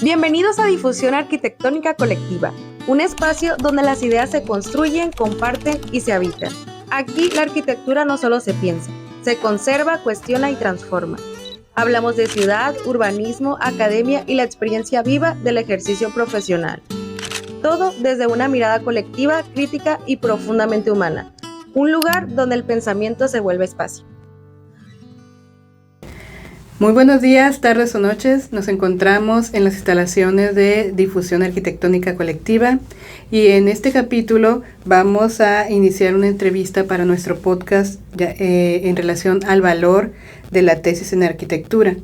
Bienvenidos a Difusión Arquitectónica Colectiva, un espacio donde las ideas se construyen, comparten y se habitan. Aquí la arquitectura no solo se piensa, se conserva, cuestiona y transforma. Hablamos de ciudad, urbanismo, academia y la experiencia viva del ejercicio profesional. Todo desde una mirada colectiva, crítica y profundamente humana. Un lugar donde el pensamiento se vuelve espacio. Muy buenos días, tardes o noches. Nos encontramos en las instalaciones de Difusión Arquitectónica Colectiva y en este capítulo vamos a iniciar una entrevista para nuestro podcast en relación al valor de la tesis en arquitectura.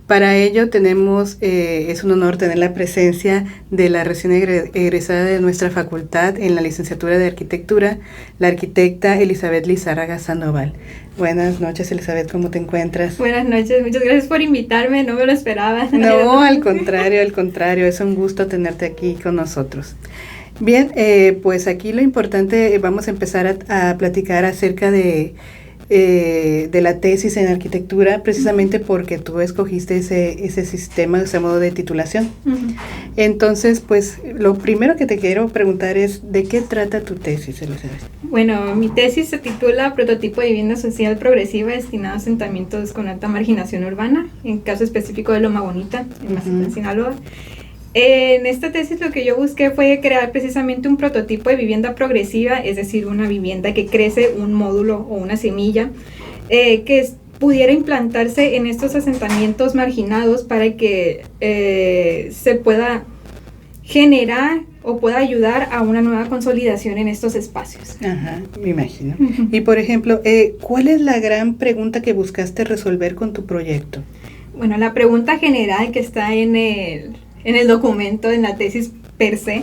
Para ello es un honor tener la presencia de la recién egresada de nuestra facultad en la licenciatura de arquitectura, la arquitecta Elizabeth Lizárraga Sandoval. Buenas noches, Elizabeth, ¿cómo te encuentras? Buenas noches, muchas gracias por invitarme, no me lo esperaba. No, al contrario, es un gusto tenerte aquí con nosotros. Bien, pues aquí lo importante, vamos a empezar a platicar acerca de la tesis en arquitectura, precisamente porque tú escogiste ese sistema, ese modo de titulación. Uh-huh. Entonces, pues, lo primero que te quiero preguntar es, ¿de qué trata tu tesis, Elizabeth? Bueno, mi tesis se titula Prototipo de vivienda social progresiva destinado a asentamientos con alta marginación urbana, en caso específico de Loma Bonita, en Mazatlán, Sinaloa. En esta tesis lo que yo busqué fue crear precisamente un prototipo de vivienda progresiva, es decir, una vivienda que crece un módulo o una semilla que pudiera implantarse en estos asentamientos marginados para que se pueda generar o pueda ayudar a una nueva consolidación en estos espacios. Ajá, me imagino. Uh-huh. Y por ejemplo, ¿cuál es la gran pregunta que buscaste resolver con tu proyecto? Bueno, la pregunta general que está en el documento, en la tesis per se,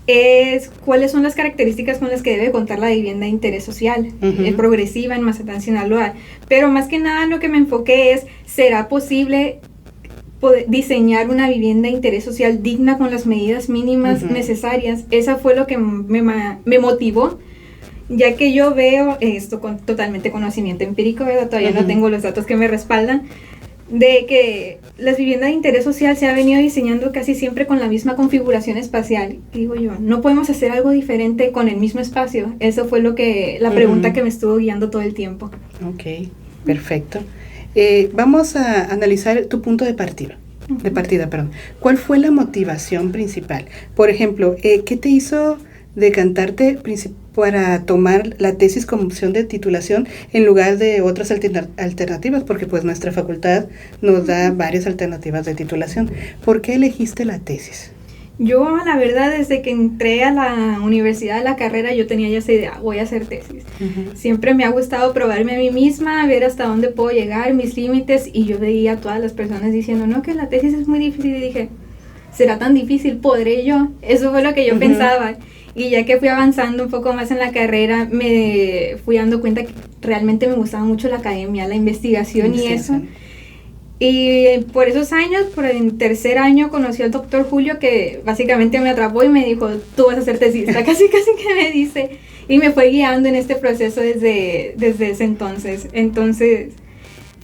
es cuáles son las características con las que debe contar la vivienda de interés social, uh-huh, progresiva en Mazatlán, Sinaloa. Pero más que nada lo que me enfoqué es, ¿será posible diseñar una vivienda de interés social digna con las medidas mínimas uh-huh necesarias? Esa fue lo que me motivó, ya que yo veo esto con totalmente conocimiento empírico, ¿verdad? Todavía uh-huh no tengo los datos que me respaldan, de que las viviendas de interés social se ha venido diseñando casi siempre con la misma configuración espacial. Digo yo, no podemos hacer algo diferente con el mismo espacio. Eso fue la pregunta que me estuvo guiando todo el tiempo. Ok, perfecto. Vamos a analizar tu punto de partida. ¿Cuál fue la motivación principal? Por ejemplo, ¿qué te hizo decantarte para tomar la tesis como opción de titulación en lugar de otras alternativas? Porque pues nuestra facultad nos da varias alternativas de titulación. ¿Por qué elegiste la tesis? Yo, la verdad, desde que entré a la universidad, a la carrera, yo tenía ya esa idea, voy a hacer tesis. Uh-huh. Siempre me ha gustado probarme a mí misma, ver hasta dónde puedo llegar, mis límites, y yo veía a todas las personas diciendo, no, que la tesis es muy difícil, y dije, ¿será tan difícil? ¿Podré yo? Eso fue lo que yo uh-huh pensaba. Y ya que fui avanzando un poco más en la carrera, me fui dando cuenta que realmente me gustaba mucho la academia, la investigación y eso. Y por esos años, por el tercer año, conocí al doctor Julio, que básicamente me atrapó y me dijo, tú vas a ser tesista, casi que me dice. Y me fue guiando en este proceso desde ese entonces. Entonces,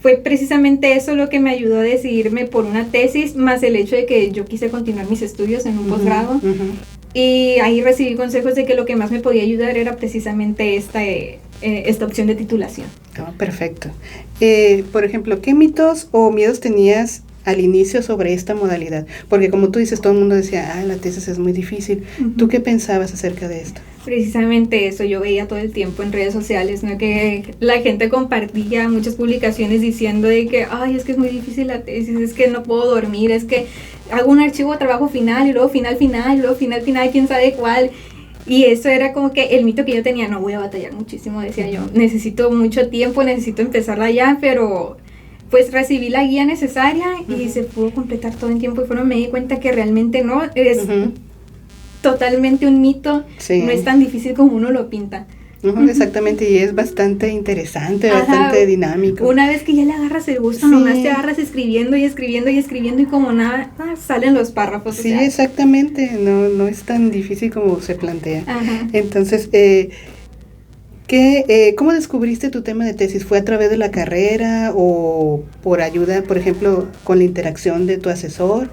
fue precisamente eso lo que me ayudó a decidirme por una tesis, más el hecho de que yo quise continuar mis estudios en un posgrado. Uh-huh. Y ahí recibí consejos de que lo que más me podía ayudar era precisamente esta opción de titulación. Oh, perfecto. Por ejemplo, ¿qué mitos o miedos tenías al inicio sobre esta modalidad? Porque como tú dices, todo el mundo decía, la tesis es muy difícil. Uh-huh. ¿Tú qué pensabas acerca de esto? Precisamente eso, yo veía todo el tiempo en redes sociales, ¿no? Que la gente compartía muchas publicaciones diciendo de que, es que es muy difícil la tesis, es que no puedo dormir, es que hago un archivo de trabajo final y luego final, y luego final, quién sabe cuál. Y eso era como que el mito que yo tenía, no voy a batallar muchísimo, decía yo, necesito mucho tiempo, necesito empezarla ya, pero pues recibí la guía necesaria uh-huh y se pudo completar todo en tiempo y me di cuenta que realmente no, es uh-huh totalmente un mito, sí. No es tan difícil como uno lo pinta. Uh-huh, exactamente, y es bastante interesante, bastante dinámico. Una vez que ya le agarras el gusto, sí. Nomás te agarras escribiendo y como nada, salen los párrafos. Sí, exactamente, no es tan difícil como se plantea. Ajá. Entonces, ¿cómo descubriste tu tema de tesis? ¿Fue a través de la carrera o por ayuda, por ejemplo, con la interacción de tu asesor?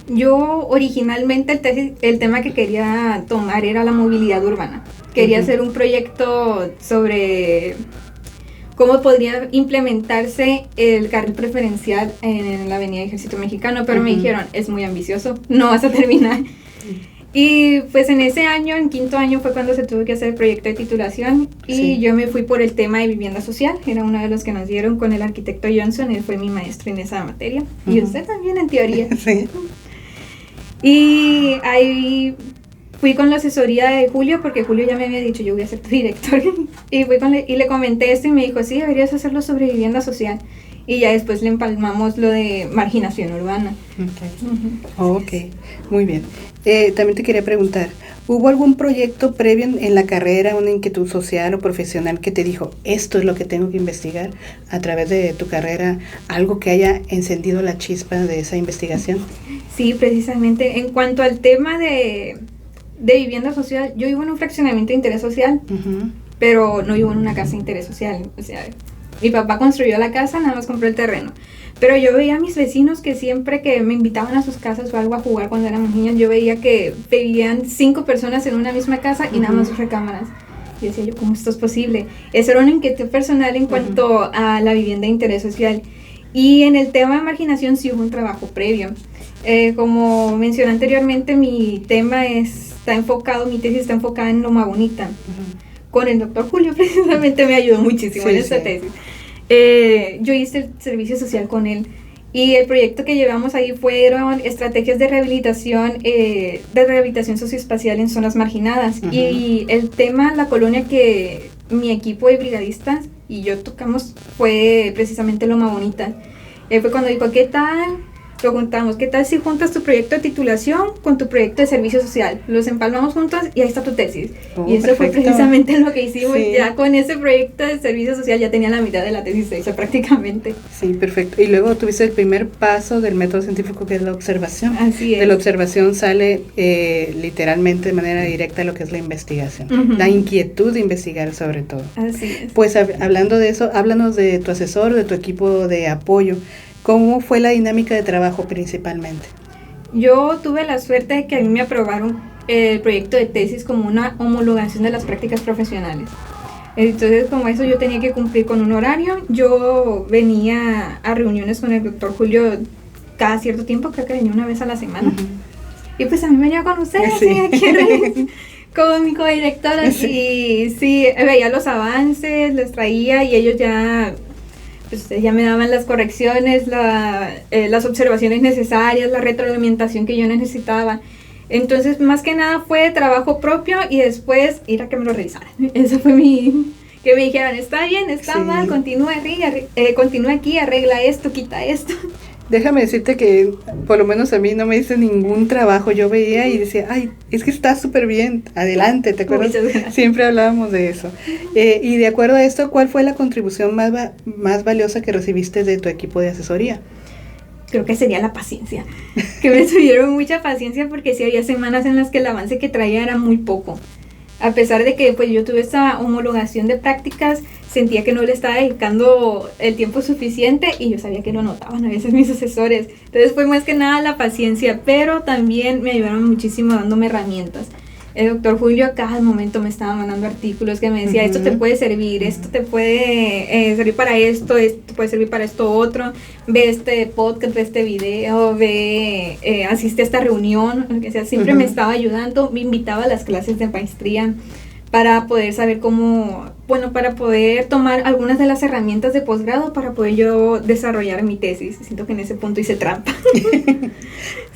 Yo originalmente el tema que quería tomar era la movilidad urbana. Quería hacer un proyecto sobre cómo podría implementarse el carril preferencial en la Avenida Ejército Mexicano, pero me dijeron, es muy ambicioso, no vas a terminar. Y pues en ese año, en quinto año, fue cuando se tuvo que hacer el proyecto de titulación y yo me fui por el tema de vivienda social. Era uno de los que nos dieron con el arquitecto Johnson, él fue mi maestro en esa materia. Y usted también, en teoría. Sí. Y ahí fui con la asesoría de Julio, porque Julio ya me había dicho, yo voy a ser tu director. Y le comenté esto y me dijo, sí, deberías hacerlo sobre vivienda social. Y ya después le empalmamos lo de marginación urbana. Ok, muy bien. También te quería preguntar, ¿hubo algún proyecto previo en la carrera, una inquietud social o profesional que te dijo, esto es lo que tengo que investigar a través de tu carrera, algo que haya encendido la chispa de esa investigación? Sí, precisamente. En cuanto al tema de vivienda social, yo vivo en un fraccionamiento de interés social, pero no vivo en una casa de interés social. O sea, mi papá construyó la casa, nada más compró el terreno. Pero yo veía a mis vecinos que siempre que me invitaban a sus casas o algo a jugar cuando éramos niños, yo veía que vivían 5 personas en una misma casa y nada más sus recámaras. Y decía yo, ¿cómo esto es posible? Esa era una inquietud personal en cuanto a la vivienda de interés social. Y en el tema de marginación sí hubo un trabajo previo. Como mencioné anteriormente, mi tesis está enfocada en Loma Bonita. Con el doctor Julio precisamente me ayudó muchísimo en esta tesis. Yo hice el servicio social con él y el proyecto que llevamos ahí fueron estrategias de rehabilitación socioespacial en zonas marginadas. Y el tema, la colonia que mi equipo de brigadistas y yo tocamos fue precisamente Loma Bonita. Fue cuando dijo, ¿qué tal? Preguntamos, ¿qué tal si juntas tu proyecto de titulación con tu proyecto de servicio social? Los empalmamos juntos y ahí está tu tesis. Y eso fue precisamente lo que hicimos. Sí. Ya con ese proyecto de servicio social ya tenía la mitad de la tesis hecha prácticamente. Sí, perfecto. Y luego tuviste el primer paso del método científico, que es la observación. Así es. De la observación sale literalmente de manera directa lo que es la investigación. La inquietud de investigar sobre todo. Así es. Pues hablando de eso, háblanos de tu asesor, de tu equipo de apoyo. ¿Cómo fue la dinámica de trabajo principalmente? Yo tuve la suerte de que a mí me aprobaron el proyecto de tesis como una homologación de las prácticas profesionales. Entonces, como eso yo tenía que cumplir con un horario. Yo venía a reuniones con el doctor Julio cada cierto tiempo, creo que venía una vez a la semana. Y pues a mí me venía a conocer, aquí como mi codirectora. Y sí, veía los avances, les traía y ellos ya me daban las correcciones, las observaciones necesarias, la retroalimentación que yo necesitaba. Entonces, más que nada fue trabajo propio y después ir a que me lo revisaran. Eso fue que me dijeran, está bien, está mal, continúa aquí, arregla esto, quita esto. Déjame decirte que por lo menos a mí no me hice ningún trabajo. Yo veía y decía, ay, es que está súper bien, adelante, ¿te acuerdas? Siempre hablábamos de eso. Y de acuerdo a esto, ¿cuál fue la contribución más valiosa que recibiste de tu equipo de asesoría? Creo que sería la paciencia, que me tuvieron mucha paciencia porque sí había semanas en las que el avance que traía era muy poco. A pesar de que pues yo tuve esta homologación de prácticas, sentía que no le estaba dedicando el tiempo suficiente y yo sabía que lo notaban a veces mis asesores. Entonces fue más que nada la paciencia, pero también me ayudaron muchísimo dándome herramientas. El doctor Julio a cada momento me estaba mandando artículos que me decía, esto te puede servir, esto te puede servir para esto te puede servir para esto otro, ve este podcast, ve este video, asiste a esta reunión, lo que sea. Siempre me estaba ayudando, me invitaba a las clases de maestría para poder saber para poder tomar algunas de las herramientas de posgrado para poder yo desarrollar mi tesis. Siento que en ese punto hice trampa.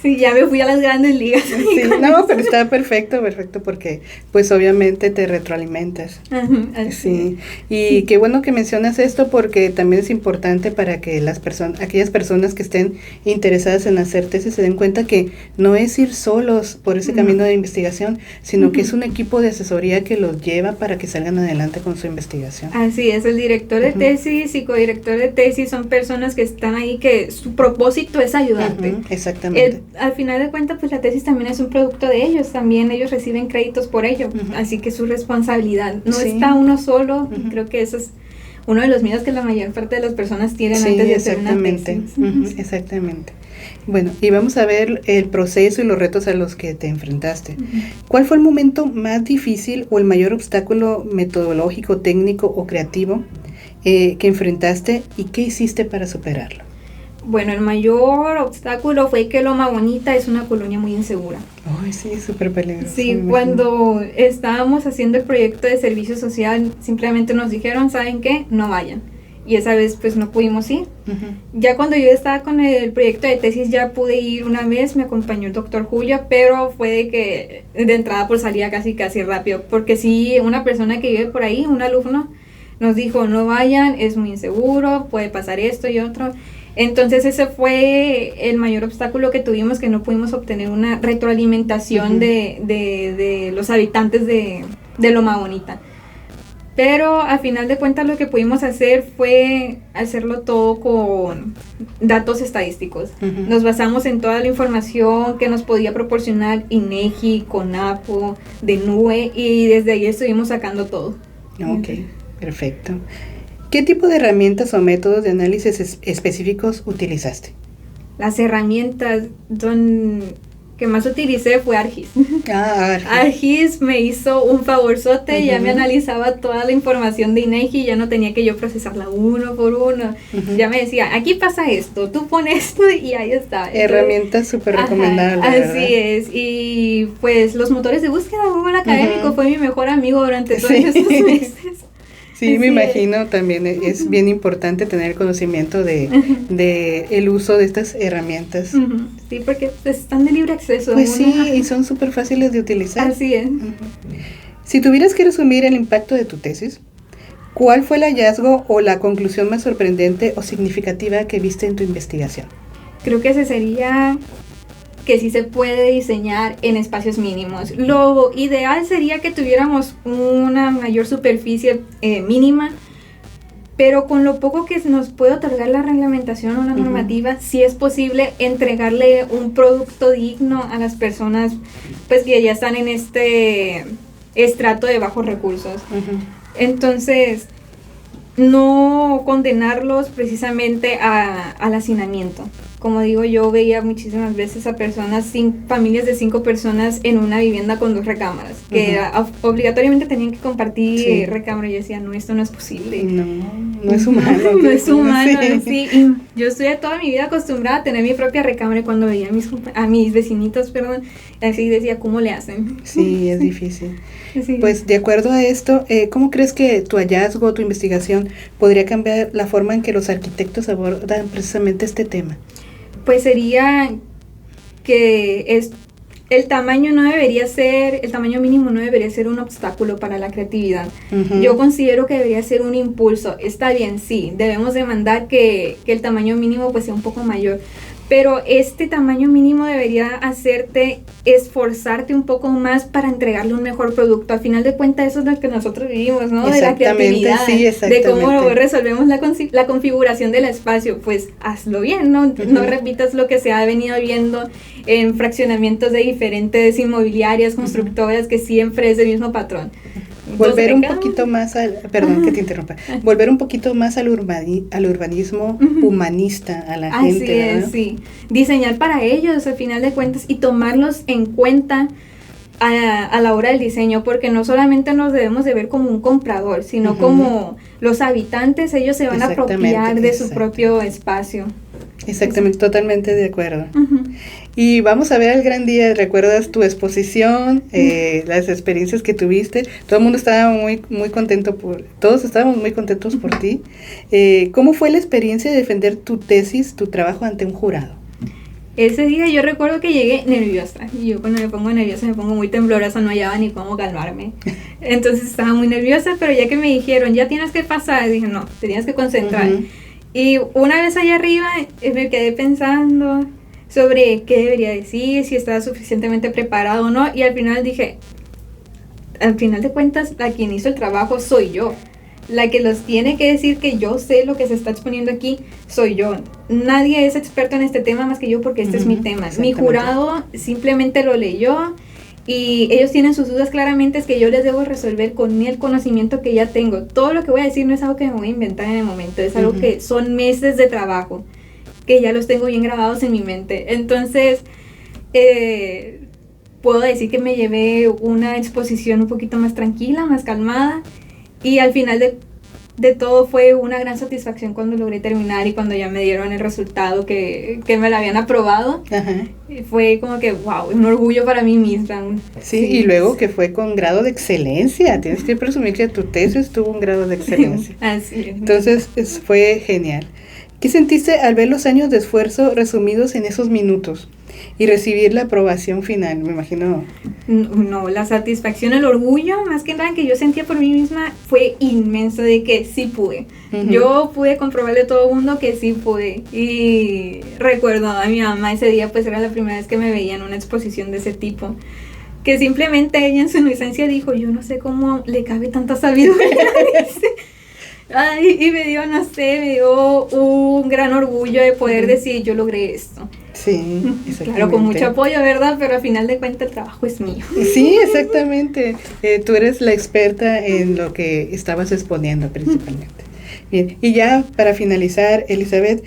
Sí, ya me fui a las grandes ligas. Sí, no, pero está perfecto porque pues obviamente te retroalimentas. Sí, y qué bueno que mencionas esto porque también es importante para que aquellas personas que estén interesadas en hacer tesis se den cuenta que no es ir solos por ese camino de investigación, sino que es un equipo de asesoría que los lleva para que salgan adelante con su investigación. Así es, el director de tesis y codirector de tesis son personas que están ahí que su propósito es ayudarte. Exactamente. Al final de cuentas, pues la tesis también es un producto de ellos, también ellos reciben créditos por ello, así que su responsabilidad, no está uno solo, creo que eso es uno de los miedos que la mayor parte de las personas tienen antes de hacer una tesis. Exactamente. Bueno, y vamos a ver el proceso y los retos a los que te enfrentaste. ¿Cuál fue el momento más difícil o el mayor obstáculo metodológico, técnico o creativo que enfrentaste y qué hiciste para superarlo? Bueno, el mayor obstáculo fue que Loma Bonita es una colonia muy insegura. Ay, sí, súper peligroso. Sí, cuando estábamos haciendo el proyecto de servicio social, simplemente nos dijeron, ¿saben qué? No vayan. Y esa vez pues no pudimos ir. Ya cuando yo estaba con el proyecto de tesis ya pude ir una vez, me acompañó el doctor Julio, pero fue de que de entrada por salida casi rápido, porque sí, una persona que vive por ahí, un alumno, nos dijo, no vayan, es muy inseguro, puede pasar esto y otro. Entonces ese fue el mayor obstáculo que tuvimos, que no pudimos obtener una retroalimentación de los habitantes de Loma Bonita. Pero a final de cuentas lo que pudimos hacer fue hacerlo todo con datos estadísticos. Nos basamos en toda la información que nos podía proporcionar INEGI, CONAPO, DENUE, y desde ahí estuvimos sacando todo. Ok, perfecto. ¿Qué tipo de herramientas o métodos de análisis específicos utilizaste? Las herramientas que más utilicé fue ArcGIS. ArcGIS me hizo un favorzote, ya me analizaba toda la información de INEGI, ya no tenía que yo procesarla uno por uno. Ya me decía, aquí pasa esto, tú pones esto y ahí está. Herramientas súper recomendables. Así es, y pues los motores de búsqueda, Google Académico fue mi mejor amigo durante todos estos meses. Sí, me imagino, también es bien importante tener conocimiento de el uso de estas herramientas. Sí, porque pues, están de libre acceso. Pues sí, y son súper fáciles de utilizar. Así es. Si tuvieras que resumir el impacto de tu tesis, ¿cuál fue el hallazgo o la conclusión más sorprendente o significativa que viste en tu investigación? Creo que ese sería que sí se puede diseñar en espacios mínimos. Lo ideal sería que tuviéramos una mayor superficie mínima, pero con lo poco que nos puede otorgar la reglamentación o la normativa, sí es posible entregarle un producto digno a las personas pues que ya están en este estrato de bajos recursos. Entonces, no condenarlos precisamente al hacinamiento. Como digo, yo veía muchísimas veces a personas, familias de 5 personas en una vivienda con 2 recámaras, que obligatoriamente tenían que compartir recámara. Y yo decía, no, esto no es posible. No es humano. No es humano, sí. Y yo estoy toda mi vida acostumbrada a tener mi propia recámara, y cuando veía a mis vecinitos, así decía, ¿cómo le hacen? Sí, es difícil. Sí. Pues de acuerdo a esto, ¿cómo crees que tu hallazgo, tu investigación podría cambiar la forma en que los arquitectos abordan precisamente este tema? Pues sería que el tamaño mínimo no debería ser un obstáculo para la creatividad. Yo considero que debería ser un impulso. Está bien, sí, debemos demandar que el tamaño mínimo pues sea un poco mayor, pero este tamaño mínimo debería hacerte esforzarte un poco más para entregarle un mejor producto. A final de cuentas, eso es lo que nosotros vivimos, ¿no? De la creatividad, de cómo resolvemos la configuración del espacio. Pues hazlo bien, ¿no? No repitas lo que se ha venido viendo en fraccionamientos de diferentes inmobiliarias, constructoras, que siempre es el mismo patrón. Volver un poquito más perdón que te interrumpa, volver un poquito más al urbanismo humanista a la gente. Así es, sí. Diseñar para ellos, al final de cuentas, y tomarlos en cuenta a la hora del diseño, porque no solamente nos debemos de ver como un comprador, sino como los habitantes, ellos se van a apropiar de su propio espacio. Exactamente, totalmente de acuerdo. Y vamos a ver el gran día. ¿Recuerdas tu exposición, las experiencias que tuviste? Todo el mundo estaba muy contento todos estábamos muy contentos por ti. ¿Cómo fue la experiencia de defender tu tesis, tu trabajo ante un jurado? Ese día yo recuerdo que llegué nerviosa, y yo cuando me pongo nerviosa me pongo muy temblorosa, no hallaba ni cómo calmarme. Entonces estaba muy nerviosa, pero ya que me dijeron, ya tienes que pasar, dije, no, te tienes que concentrar. Y una vez allá arriba me quedé pensando sobre qué debería decir, si estaba suficientemente preparado o no, y al final dije, al final de cuentas, la quien hizo el trabajo soy yo. La que los tiene que decir que yo sé lo que se está exponiendo aquí soy yo. Nadie es experto en este tema más que yo, porque este es mi tema. Mi jurado simplemente lo leyó y ellos tienen sus dudas claramente, es que yo les debo resolver con el conocimiento que ya tengo. Todo lo que voy a decir no es algo que me voy a inventar en el momento, es algo que son meses de trabajo, que ya los tengo bien grabados en mi mente. Entonces, puedo decir que me llevé una exposición un poquito más tranquila, más calmada, y al final de todo fue una gran satisfacción cuando logré terminar y cuando ya me dieron el resultado que me lo habían aprobado. Ajá. Fue como que, wow, un orgullo para mí misma. Sí, y luego que fue con grado de excelencia. Tienes que presumir que tu tesis tuvo un grado de excelencia. Así es. Entonces, fue genial. ¿Qué sentiste al ver los años de esfuerzo resumidos en esos minutos y recibir la aprobación final? Me imagino. No, la satisfacción, el orgullo, más que nada que yo sentía por mí misma, fue inmenso, de que sí pude. Yo pude comprobarle a todo el mundo que sí pude. Y recuerdo a mi mamá ese día, pues era la primera vez que me veía en una exposición de ese tipo, que simplemente ella en su inocencia dijo, yo no sé cómo le cabe tanta sabiduría. Ay, y me dio un gran orgullo de poder decir, yo logré esto. Sí, exactamente. Claro, con mucho apoyo, ¿verdad? Pero al final de cuentas el trabajo es mío. Sí, exactamente. Tú eres la experta en lo que estabas exponiendo principalmente. Bien, y ya para finalizar, Elizabeth,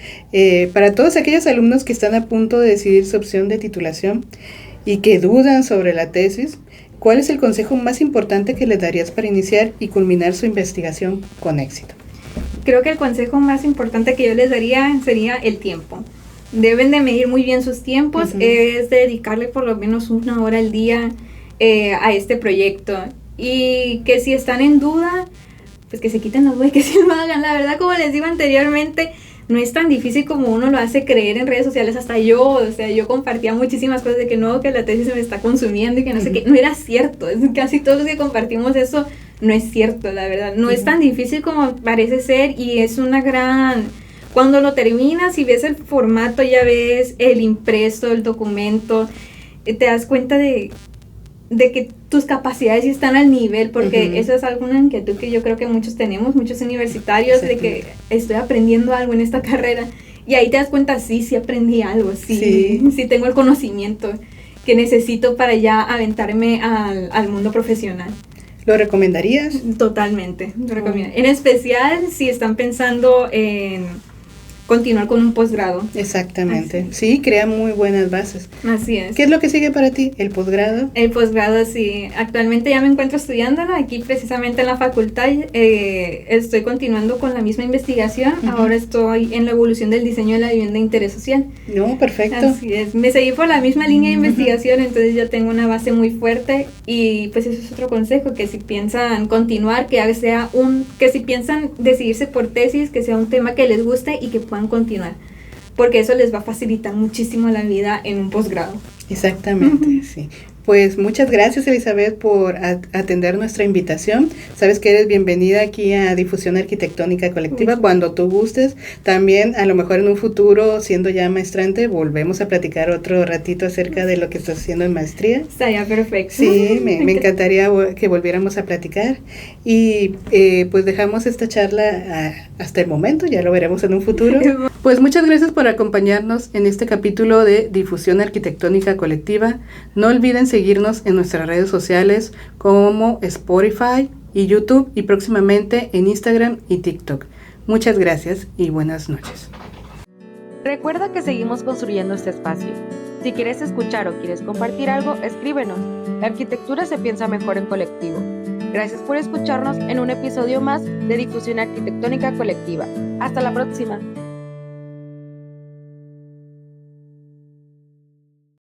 para todos aquellos alumnos que están a punto de decidir su opción de titulación y que dudan sobre la tesis, ¿cuál es el consejo más importante que les darías para iniciar y culminar su investigación con éxito? Creo que el consejo más importante que yo les daría sería el tiempo. Deben de medir muy bien sus tiempos, es dedicarle por lo menos 1 hora al día a este proyecto. Y que si están en duda, pues que se quiten las dudas y que sí lo hagan. La verdad, como les digo anteriormente, no es tan difícil como uno lo hace creer en redes sociales. Hasta yo, yo compartía muchísimas cosas de que no, que la tesis se me está consumiendo y que no sé qué. No era cierto, casi todos los que compartimos eso no es cierto, la verdad. No es tan difícil como parece ser y es una gran... Cuando lo terminas y ves el formato, ya ves el impreso, el documento, te das cuenta de que tus capacidades sí están al nivel, porque eso es alguna inquietud que yo creo que muchos tenemos, muchos universitarios, de que estoy aprendiendo algo en esta carrera, y ahí te das cuenta, sí aprendí algo, sí tengo el conocimiento que necesito para ya aventarme al mundo profesional. ¿Lo recomendarías? Totalmente, lo recomiendo. En especial si están pensando en continuar con un posgrado. Exactamente. Sí, crea muy buenas bases. Así es. ¿Qué es lo que sigue para ti? ¿El posgrado? El posgrado, sí. Actualmente ya me encuentro estudiándolo aquí precisamente en la facultad. Estoy continuando con la misma investigación. Ahora estoy en la evolución del diseño de la vivienda de interés social. No, perfecto. Así es. Me seguí por la misma línea de investigación, entonces ya tengo una base muy fuerte. Y pues eso es otro consejo, que si piensan continuar, que si piensan decidirse por tesis, que sea un tema que les guste y que puedan continuar, porque eso les va a facilitar muchísimo la vida en un posgrado. Exactamente, sí. Pues muchas gracias, Elizabeth, por atender nuestra invitación. Sabes que eres bienvenida aquí a Difusión Arquitectónica Colectiva cuando tú gustes. También, a lo mejor en un futuro, siendo ya maestrante, volvemos a platicar otro ratito acerca de lo que estás haciendo en maestría. Estaría perfecto. Sí, me encantaría que volviéramos a platicar. Y pues dejamos esta charla hasta el momento, ya lo veremos en un futuro. Pues muchas gracias por acompañarnos en este capítulo de Difusión Arquitectónica Colectiva. No olviden seguirnos en nuestras redes sociales como Spotify y YouTube y próximamente en Instagram y TikTok. Muchas gracias y buenas noches. Recuerda que seguimos construyendo este espacio. Si quieres escuchar o quieres compartir algo, escríbenos. La arquitectura se piensa mejor en colectivo. Gracias por escucharnos en un episodio más de Difusión Arquitectónica Colectiva. Hasta la próxima.